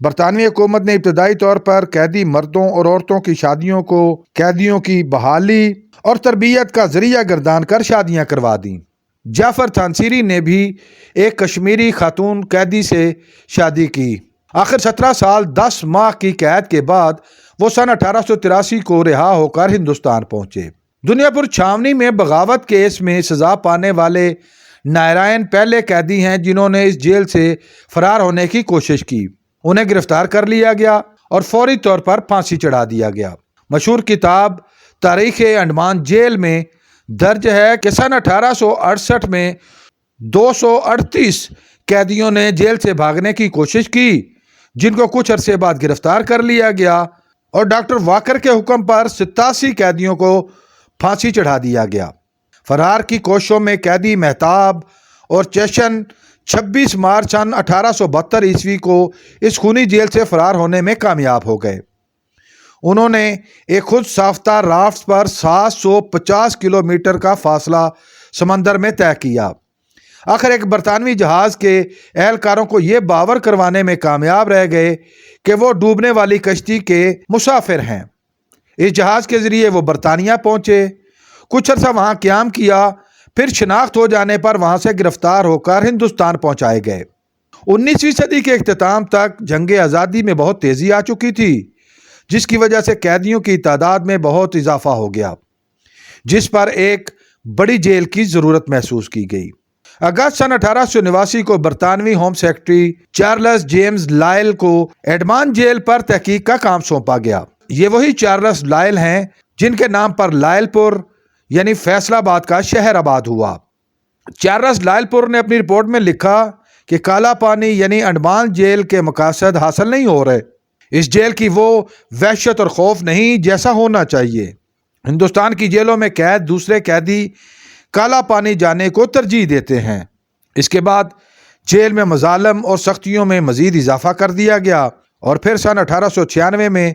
برطانوی حکومت نے ابتدائی طور پر قیدی مردوں اور عورتوں کی شادیوں کو قیدیوں کی بحالی اور تربیت کا ذریعہ گردان کر شادیاں کروا دیں۔ جعفر تھانسیری نے بھی ایک کشمیری خاتون قیدی سے شادی کی۔ آخر 17 سال 10 ماہ کی قید کے بعد وہ سن 1883 کو رہا ہو کر ہندوستان پہنچے۔ دنیا پور چھاونی میں بغاوت کیس میں سزا پانے والے نارائن پہلے قیدی ہیں جنہوں نے اس جیل سے فرار ہونے کی کوشش کی۔ انہیں گرفتار کر لیا گیا اور فوری طور پر پھانسی چڑھا دیا گیا۔ مشہور کتاب تاریخ انڈمان جیل میں درج ہے کہ سن 1868 میں 238 قیدیوں نے جیل سے بھاگنے کی کوشش کی، جن کو کچھ عرصے بعد گرفتار کر لیا گیا اور ڈاکٹر واکر کے حکم پر 87 قیدیوں کو پھانسی چڑھا دیا گیا۔ فرار کی کوششوں میں قیدی مہتاب اور چیشن 26 مارچ سن 1872 عیسوی کو اس خونی جیل سے فرار ہونے میں کامیاب ہو گئے۔ انہوں نے ایک خود ساختہ رافٹ پر 750 کلومیٹر کا فاصلہ سمندر میں طے کیا۔ آخر ایک برطانوی جہاز کے اہلکاروں کو یہ باور کروانے میں کامیاب رہ گئے کہ وہ ڈوبنے والی کشتی کے مسافر ہیں۔ اس جہاز کے ذریعے وہ برطانیہ پہنچے، کچھ عرصہ وہاں قیام کیا، پھر شناخت ہو جانے پر وہاں سے گرفتار ہو کر ہندوستان پہنچائے گئے۔ 19ویں صدی کے اختتام تک جنگ آزادی میں بہت تیزی آ چکی تھی، جس کی وجہ سے قیدیوں کی تعداد میں بہت اضافہ ہو گیا، جس پر ایک بڑی جیل کی ضرورت محسوس کی گئی۔ اگست سن 1889 کو برطانوی home secretary Charles James loyal کو ایڈمان جیل پر تحقیق کا کام سونپا گیا۔ یہ وہی چارلس لائل ہیں جن کے نام پر لائل پور یعنی فیصل آباد کا شہر آباد ہوا۔ چارلس لائل پور نے اپنی رپورٹ میں لکھا کہ کالا پانی یعنی انڈمان جیل کے مقاصد حاصل نہیں ہو رہے۔ اس جیل کی وہ وحشت اور خوف نہیں جیسا ہونا چاہیے۔ ہندوستان کی جیلوں میں قید دوسرے قیدی کالا پانی جانے کو ترجیح دیتے ہیں۔ اس کے بعد جیل میں مظالم اور سختیوں میں مزید اضافہ کر دیا گیا اور پھر سن 1896 میں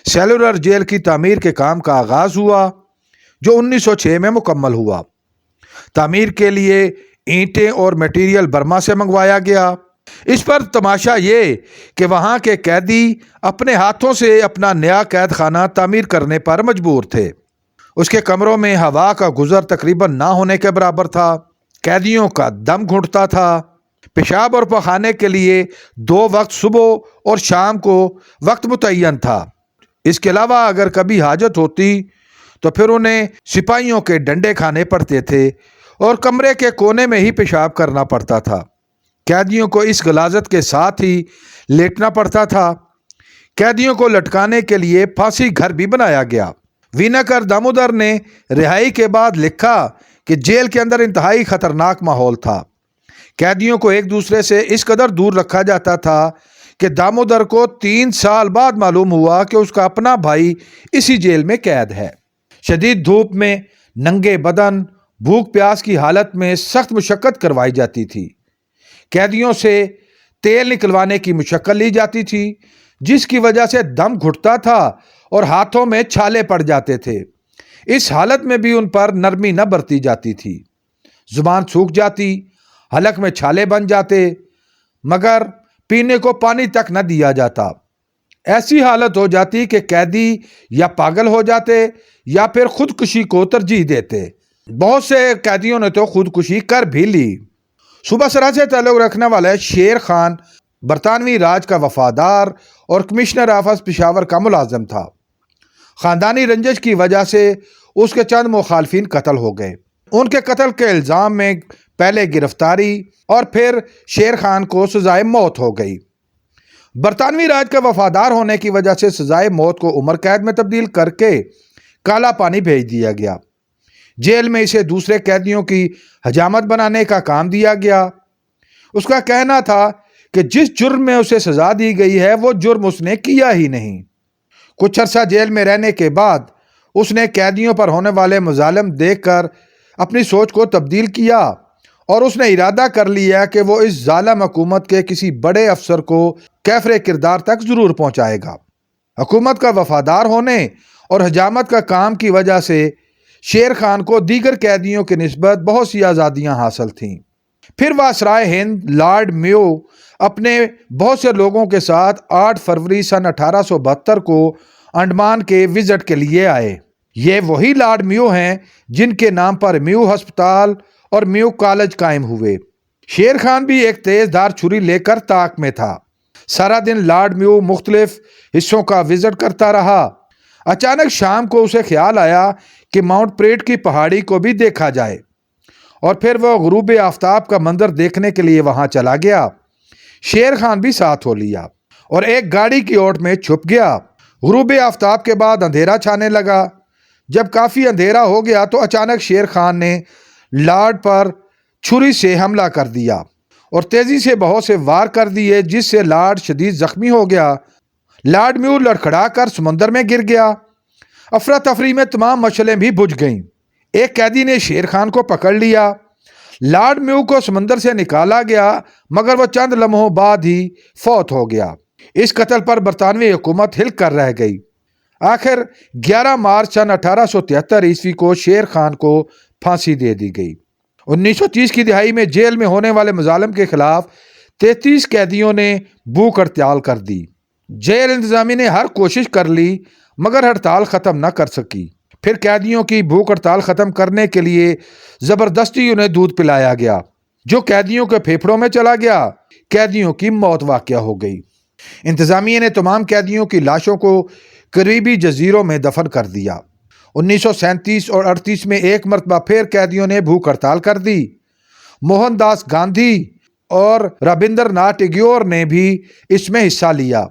سیلولر جیل کی تعمیر کے کام کا آغاز ہوا، جو 1906 میں مکمل ہوا۔ تعمیر کے لیے اینٹیں اور میٹیریل برما سے منگوایا گیا۔ اس پر تماشا یہ کہ وہاں کے قیدی اپنے ہاتھوں سے اپنا نیا قید خانہ تعمیر کرنے پر مجبور تھے۔ اس کے کمروں میں ہوا کا گزر تقریباً نہ ہونے کے برابر تھا، قیدیوں کا دم گھٹتا تھا، پیشاب اور پخانے کے لیے 2 وقت صبح اور شام کو وقت متعین تھا۔ اس کے علاوہ اگر کبھی حاجت ہوتی تو پھر انہیں سپاہیوں کے ڈنڈے کھانے پڑتے تھے اور کمرے کے کونے میں ہی پیشاب کرنا پڑتا تھا۔ قیدیوں کو اس غلاظت کے ساتھ ہی لیٹنا پڑتا تھا۔ قیدیوں کو لٹکانے کے لیے پھانسی گھر بھی بنایا گیا۔ وینکر دامودر نے رہائی کے بعد لکھا کہ جیل کے اندر انتہائی خطرناک ماحول تھا۔ قیدیوں کو ایک دوسرے سے اس قدر دور رکھا جاتا تھا کہ دامودر کو 3 سال بعد معلوم ہوا کہ اس کا اپنا بھائی اسی جیل میں قید ہے۔ شدید دھوپ میں ننگے بدن، بھوک پیاس کی حالت میں سخت مشقت کروائی جاتی تھی۔ قیدیوں سے تیل نکلوانے کی مشقت لی جاتی تھی، جس کی وجہ سے دم گھٹتا تھا اور ہاتھوں میں چھالے پڑ جاتے تھے۔ اس حالت میں بھی ان پر نرمی نہ برتی جاتی تھی۔ زبان سوکھ جاتی، حلق میں چھالے بن جاتے، مگر پینے کو پانی تک نہ دیا جاتا۔ ایسی حالت ہو جاتی کہ قیدی یا پاگل ہو جاتے یا پھر خودکشی کو ترجیح دیتے۔ بہت سے قیدیوں نے تو خودکشی کر بھی لی۔ صوبہ سرحد سے تعلق رکھنے والے شیر خان برطانوی راج کا وفادار اور کمشنر آفس پشاور کا ملازم تھا۔ خاندانی رنجش کی وجہ سے اس کے چند مخالفین قتل ہو گئے۔ ان کے قتل کے الزام میں پہلے گرفتاری اور پھر شیر خان کو سزائے موت ہو گئی۔ برطانوی راج کا وفادار ہونے کی وجہ سے سزائے موت کو عمر قید میں تبدیل کر کے کالا پانی بھیج دیا گیا۔ جیل میں اسے دوسرے قیدیوں کی حجامت بنانے کا کام دیا گیا۔ اس کا کہنا تھا کہ جس جرم میں اسے سزا دی گئی ہے وہ جرم اس نے کیا ہی نہیں۔ کچھ عرصہ جیل میں رہنے کے بعد اس نے قیدیوں پر ہونے والے مظالم دیکھ کر اپنی سوچ کو تبدیل کیا اور اس نے ارادہ کر لیا کہ وہ اس ظالم حکومت کے کسی بڑے افسر کو کیفر کردار تک ضرور پہنچائے گا۔ حکومت کا وفادار ہونے اور حجامت کا کام کی وجہ سے شیر خان کو دیگر قیدیوں کی نسبت بہت سی آزادیاں حاصل تھیں۔ پھر وائسرائے ہند لارڈ میو اپنے بہت سے لوگوں کے ساتھ 8 فروری سن 1872 کو انڈمان کے وزٹ کے لیے آئے۔ یہ وہی لارڈ میو ہیں جن کے نام پر میو ہسپتال اور میو کالج قائم ہوئے۔ شیر خان بھی ایک تیز دھار چھری لے کر طاق میں تھا۔ سارا دن لارڈ میو مختلف حصوں کا وزٹ کرتا رہا۔ اچانک شام کو اسے خیال آیا کہ ماؤنٹ پریٹ کی پہاڑی کو بھی دیکھا جائے، اور پھر وہ غروب آفتاب کا منظر دیکھنے کے لیے وہاں چلا گیا۔ شیر خان بھی ساتھ ہو لیا اور ایک گاڑی کی اوٹ میں چھپ گیا۔ غروب آفتاب کے بعد اندھیرا چھانے لگا۔ جب کافی اندھیرا ہو گیا تو اچانک شیر خان نے لارڈ پر چھری سے حملہ کر دیا اور تیزی سے بہت سے وار کر دیے، جس سے لارڈ شدید زخمی ہو گیا۔ لارڈ میو لڑکھڑا کر سمندر میں گر گیا۔ افراتفری میں تمام مشعلیں بھی بجھ گئیں۔ ایک قیدی نے شیر خان کو پکڑ لیا۔ لارڈ میو کو سمندر سے نکالا گیا، مگر وہ چند لمحوں بعد ہی فوت ہو گیا۔ اس قتل پر برطانوی حکومت ہل کر رہ گئی۔ آخر 11 مارچ سن 1873 عیسوی کو شیر خان کو پھانسی دے دی گئی۔ 1930 کی دہائی میں جیل میں ہونے والے مظالم کے خلاف 33 قیدیوں نے بھوک ہڑتال کر دی۔ جیل انتظامیہ نے ہر کوشش کر لی، مگر ہڑتال ختم نہ کر سکی۔ پھر قیدیوں کی بھوک ہڑتال ختم کرنے کے لیے زبردستی انہیں دودھ پلایا گیا، جو قیدیوں کے پھیپھڑوں میں چلا گیا۔ قیدیوں کی موت واقع ہو گئی۔ انتظامیہ نے تمام قیدیوں کی لاشوں کو قریبی جزیروں میں دفن کر دیا۔ 1937 اور 38 میں ایک مرتبہ پھر قیدیوں نے بھوک ہڑتال کر دی۔ موہن داس گاندھی اور رابندر ناتھ ٹیگور نے بھی اس میں حصہ لیا۔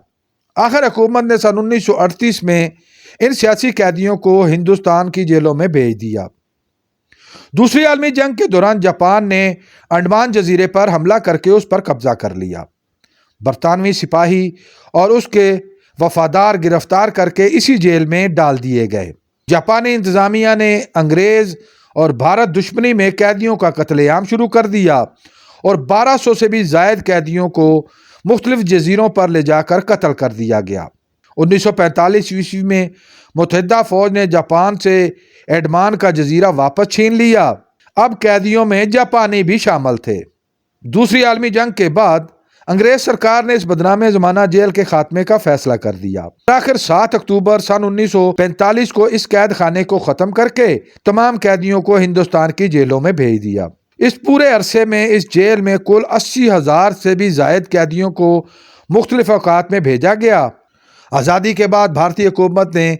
آخر حکومت نے سن 1938 میں ان سیاسی قیدیوں کو ہندوستان کی جیلوں میں بھیج دیا۔ دوسری عالمی جنگ کے دوران جاپان نے انڈمان جزیرے پر حملہ کر کے اس پر قبضہ کر لیا۔ برطانوی سپاہی اور اس کے وفادار گرفتار کر کے اسی جیل میں ڈال دیے گئے۔ جاپانی انتظامیہ نے انگریز اور بھارت دشمنی میں قیدیوں کا قتل عام شروع کر دیا اور 1200 سے بھی زائد قیدیوں کو مختلف جزیروں پر لے جا کر قتل کر دیا گیا۔ 1945 عیسوی میں متحدہ فوج نے جاپان سے انڈمان کا جزیرہ واپس چھین لیا۔ اب قیدیوں میں جاپانی بھی شامل تھے۔ دوسری عالمی جنگ کے بعد انگریز سرکار نے اس بدنام زمانہ جیل کے خاتمے کا فیصلہ کر دیا۔ آخر 7 اکتوبر سن 1945 کو اس قید خانے کو ختم کر کے تمام قیدیوں کو ہندوستان کی جیلوں میں بھیج دیا۔ اس پورے عرصے میں اس جیل میں کل 80,000 سے بھی زائد قیدیوں کو مختلف اوقات میں بھیجا گیا۔ آزادی کے بعد بھارتی حکومت نے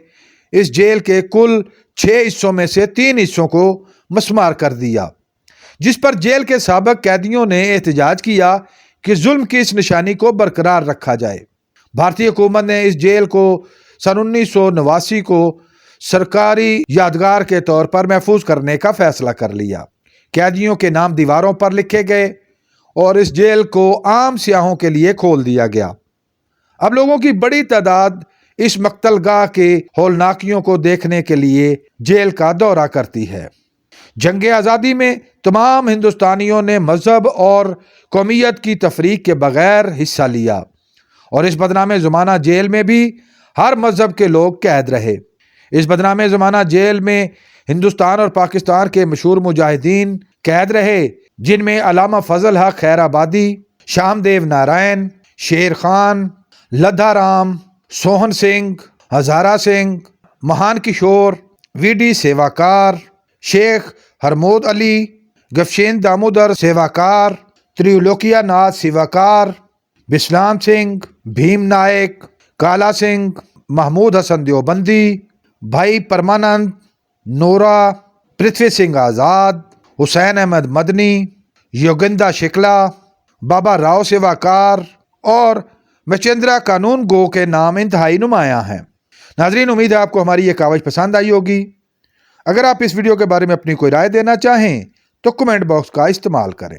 اس جیل کے کل 6 حصوں میں سے 3 حصوں کو مسمار کر دیا، جس پر جیل کے سابق قیدیوں نے احتجاج کیا کہ ظلم کی اس نشانی کو برقرار رکھا جائے۔ بھارتی حکومت نے اس جیل کو سن 1989 کو سرکاری یادگار کے طور پر محفوظ کرنے کا فیصلہ کر لیا۔ قیدیوں کے نام دیواروں پر لکھے گئے اور اس جیل کو عام سیاحوں کے لیے کھول دیا گیا۔ اب لوگوں کی بڑی تعداد اس مقتل گاہ کے ہولناکیوں کو دیکھنے کے لیے جیل کا دورہ کرتی ہے۔ جنگ آزادی میں تمام ہندوستانیوں نے مذہب اور قومیت کی تفریق کے بغیر حصہ لیا، اور اس بدنام زمانہ جیل میں بھی ہر مذہب کے لوگ قید رہے۔ اس بدنام زمانہ جیل میں ہندوستان اور پاکستان کے مشہور مجاہدین قید رہے، جن میں علامہ فضل حق خیر آبادی، شام دیو نارائن، شیر خان، لدھا رام، سوہن سنگھ، ہزارہ سنگھ، مہان کشور، وی ڈی سیواکار، شیخ ہرمود علی، گفشین دامودر سیواکار، تریلوکیا ناتھ سیواکار، بسلام سنگھ، بھیم نائک، کالا سنگھ، محمود حسن دیوبندی، بھائی پرمانند، نورا، پرتھوی سنگھ آزاد، حسین احمد مدنی، یوگندا شکلا، بابا راؤ سیواکار اور مچندرا قانون گو کے نام انتہائی نمایاں ہیں۔ ناظرین، امید ہے آپ کو ہماری یہ کاوش پسند آئی ہوگی۔ اگر آپ اس ویڈیو کے بارے میں اپنی کوئی رائے دینا چاہیں تو کمنٹ باکس کا استعمال کریں۔